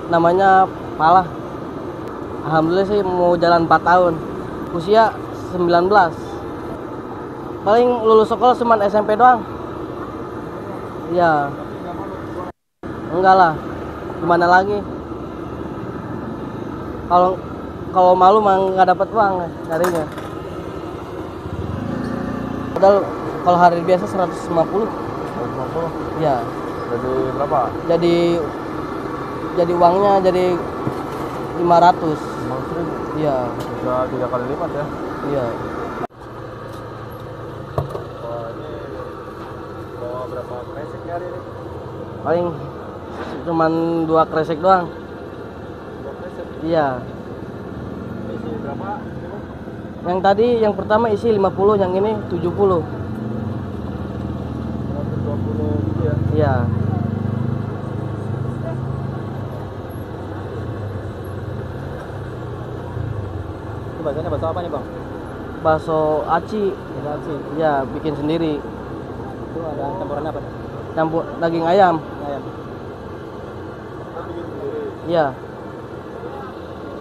Namanya Palah. Alhamdulillah sih mau jalan 4 tahun. Usia 19. Paling lulus sekolah cuma SMP doang. Iya. Enggak lah. Gimana lagi? Kalau malu mah nggak dapat uang nyarinya. Padahal kalau hari biasa 150. 150. Iya. Jadi berapa? Jadi uangnya jadi 500. 500.000. Iya. Bisa 3 kali lipat ya. Iya. Wah, ini bawa berapa kresek hari ini? Paling cuman 2 kresek doang. 2 kresek. Iya. Isi berapa? Yang tadi yang pertama isi 50, yang ini 70. 120 gitu ya. Iya. Itu bahasanya bahasa apa nih, Bang? Bakso aci. Bahasa Aci. Iya, bikin sendiri. Itu ada campurannya apa? Campur daging ayam. Ayam. Kita bikin sendiri. Iya.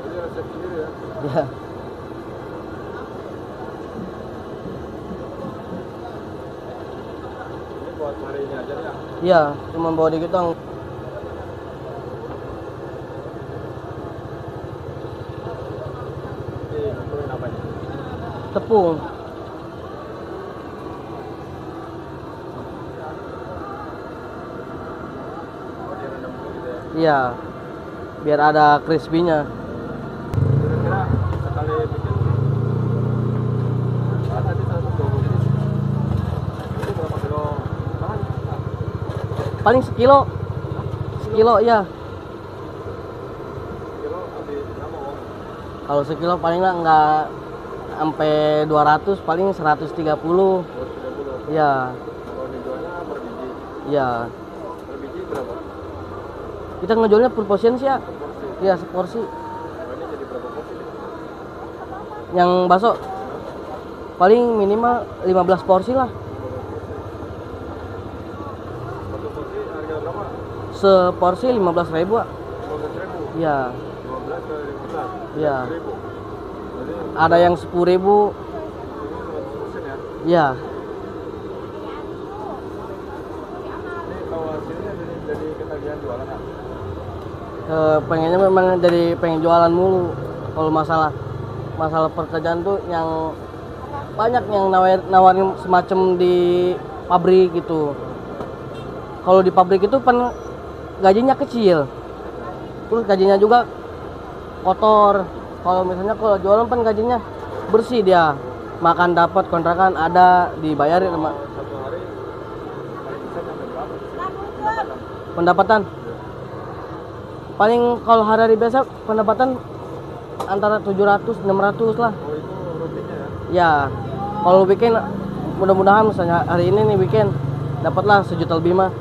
Ini resep sendiri ya. Iya. Ini buat hari ini aja ya. Iya, cuma bawa dikit doang. Ini campurin apa ini? Tepung. Oh, direndam dulu gitu ya. Iya. Biar ada crispy-nya. Kira-kira sekali bikin tadi 120 ini. Itu berapa kilo bahan? Paling sekilo. Sekilo ya. Kilo habis berapa uang? Kalau sekilo paling nggak sampai 200, paling 130. 230. Iya. Kalau dijualnya per biji. Iya. Per biji berapa? Kita ngejualnya per portion sih ya. Per porsi. Iya, seporsi. Oh, ini jadi berapa porsi? Yang bakso paling minimal 15 porsi lah. Satu porsi harga berapa? Seporsi 15.000, Pak. 15.000. Iya. 15 ke 15. Iya. 1.000. Jadi Ada yang 10.000. ini 100% ya. Iya. Ini kalau hasilnya jadi ketagihan jualan nggak? Pengennya memang pengen jualan mulu. Kalau masalah pekerjaan tuh yang banyak yang nawarin semacam di pabrik gitu. Kalau di pabrik itu gajinya kecil, terus gajinya juga kotor. Kalau misalnya kalau jualan gajinya bersih, dia makan dapat, kontrakan ada, dibayarin sama Kalau satu hari paling bisa sampai berapa sih pendapatan? pendapatan. Paling kalau hari-hari biasa pendapatan antara 700-600 lah. Oh, itu rutinnya ya? Ya, kalau weekend mudah-mudahan misalnya hari ini nih weekend dapatlah 1 juta lebih mah.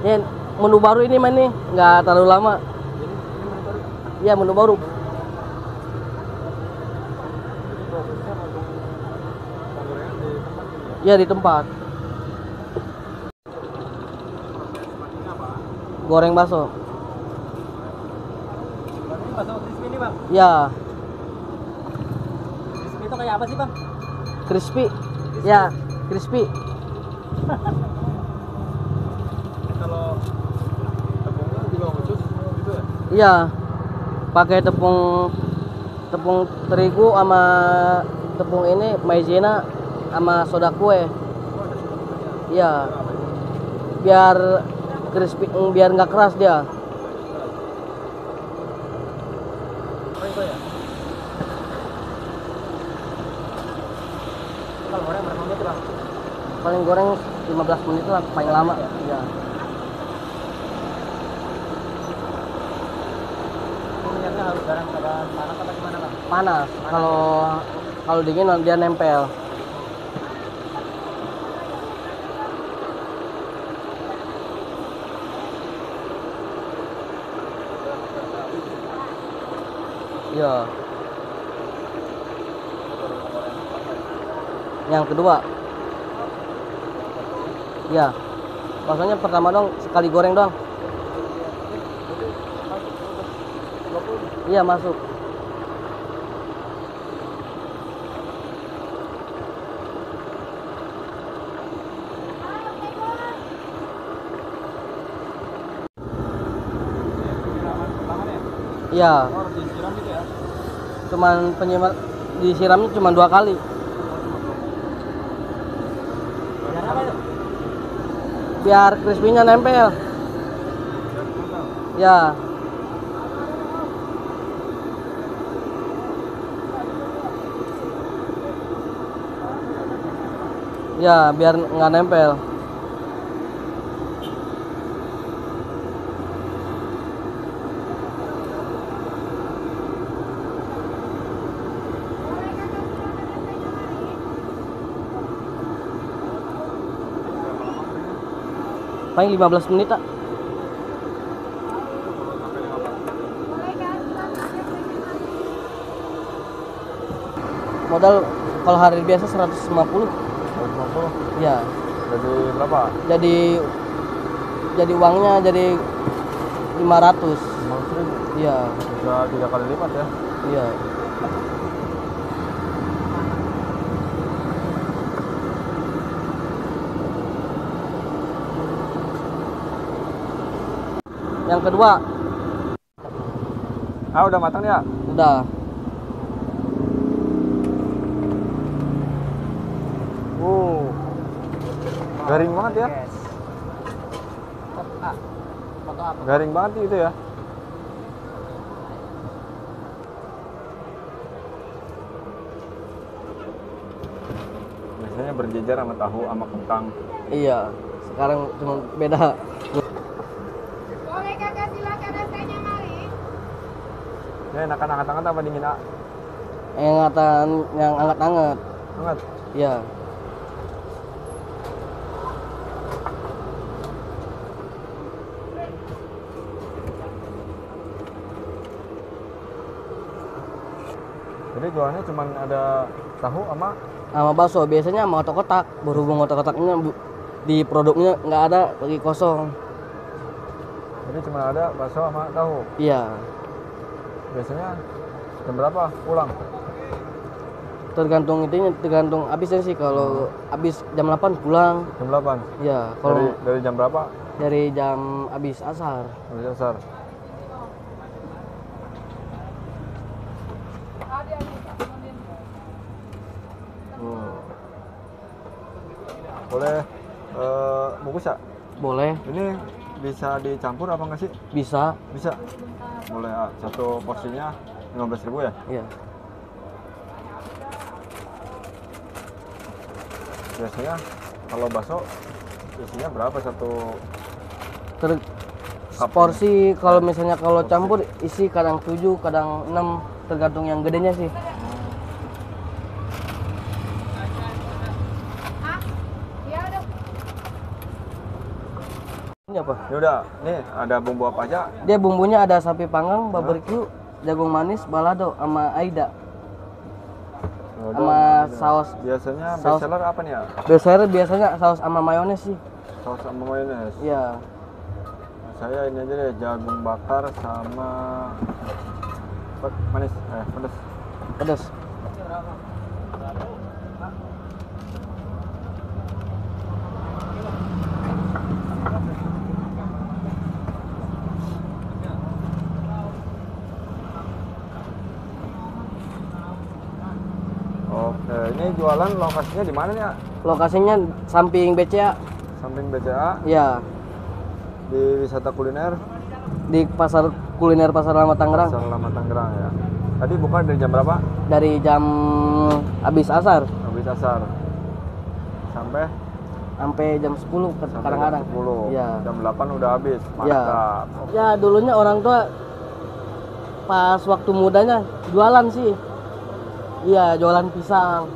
Ya, menu baru ini mah nih nggak terlalu lama. Ini menu baru? Ya, menu baru. Jadi prosesnya langsung penggorengan di tempat ini ya? Ya, di tempat. Ini apa? Goreng bakso. Ini bakso crispy ini, Bang. Ya, Crispy itu kayak apa sih, Bang? crispy. Ya, crispy. Ini kalau tepungnya juga khusus gitu ya? Iya. Pakai tepung terigu sama tepung ini maizena sama soda kue. Oh, ada sebetulnya. Iya. Apa itu? Biar crispy, biar nggak keras dia. Oh, itu ya? Kalau goreng berapa menit, Bang? Paling goreng 15 menit lah paling lama. Iya. Minyaknya harus dalam keadaan panas apa gimana, Bang? Panas. Kalau dingin dia nempel. Iya. Yang kedua. Iya. Baksonya pertama dong sekali goreng doang. Iya masuk. Iya. Oh, harus disiram gitu ya? Cuman disiramnya cuma 2 kali. Biar apa itu? Biar crispy-nya nempel. Ya. Ya, biar nggak nempel. Paling 15 menit, tak? Modal kalau hari biasa 150. 150. Ya. Jadi berapa? Jadi uangnya jadi 500. 500.000. Iya. Bisa 3 kali lipat ya? Iya. Yang kedua, Udah matang ya? udah. Garing banget ya? Garing banget itu ya? Biasanya berjejer sama tahu sama kentang. Iya. Sekarang cuma beda. Boleh kakak silakan rasanya mari. Ini enakan hangat-hangat apa dingin, A? Yang anget-anget. Hangat. Iya. Jadi jualannya cuma ada tahu sama Sama bakso biasanya sama otak-otak. Berhubung otak-otaknya di produknya nggak ada, lagi kosong. jadi cuma ada bakso sama tahu. Iya. Biasanya jam berapa pulang? Tergantung habisnya sih. Kalau habis jam 8 pulang. Jam 8. Iya. Kalau Dari jam berapa? dari jam habis asar. Habis asar. Boleh bungkus ya? Boleh. Ini bisa dicampur apa nggak sih? Bisa. Bisa. Boleh, A. Satu porsinya 15.000 ya? Iya. Biasanya kalau bakso isinya berapa satu? Porsi kalau misalnya kalau campur isi kadang 7, kadang 6, tergantung yang gedenya sih. Iya udah. Ini apa? Ya udah, nih ada bumbu apa aja? Dia bumbunya ada sapi panggang, barbeque, jagung manis, balado, sama aida. Sama saus. Biasanya saus. bestseller apa nih ya? Biasanya saus sama mayones sih. Saus sama mayones. Iya. Saya ini aja deh, jagung bakar sama manis, pedas. Pedas. Oke, ini jualan lokasinya di mana nih, A? Lokasinya samping BCA. Samping BCA, Iya. di wisata kuliner, Di pasar kuliner Pasar Lama Tangerang. Pasar Lama Tangerang ya. Tadi buka dari jam berapa? Dari jam habis asar Habis asar. Sampai sampai jam 10 kadang-kadang. jam 10. Iya. Jam 8 udah habis. Iya. Mantap. Ya dulunya orang tua pas waktu mudanya jualan sih. Iya, jualan pisang.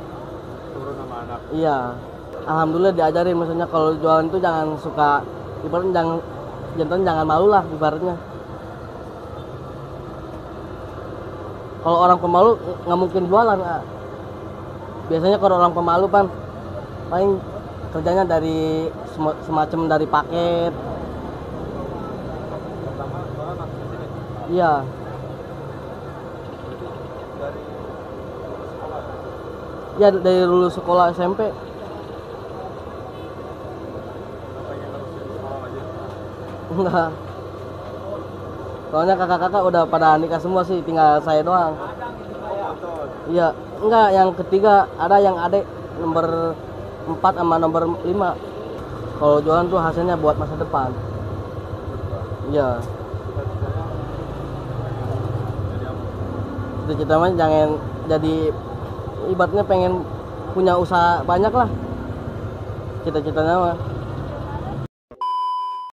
Turun sama anak. Iya. Alhamdulillah diajarin, maksudnya kalau jualan itu jangan suka, ibaratnya jangan malu lah ibaratnya. Kalau orang pemalu nggak mungkin jualan. Biasanya kalau orang pemalu paling kerjanya dari semacam dari paket. Pertama soalnya anak di sini Iya, dari sekolah. ya dari lulus sekolah SMP. Nggak pengen terusin sekolah aja. Enggak. Soalnya kakak-kakak udah pada nikah semua sih, tinggal saya doang. Oh, betul. Iya, enggak, yang ketiga ada yang adik nomor 4 sama nomor 5. Kalau jualan tuh hasilnya buat masa depan. Iya, Cita-citanya jadi apa? cita-cita mah jangan jadi ibaratnya pengen punya usaha banyak lah. Cita-citanya mah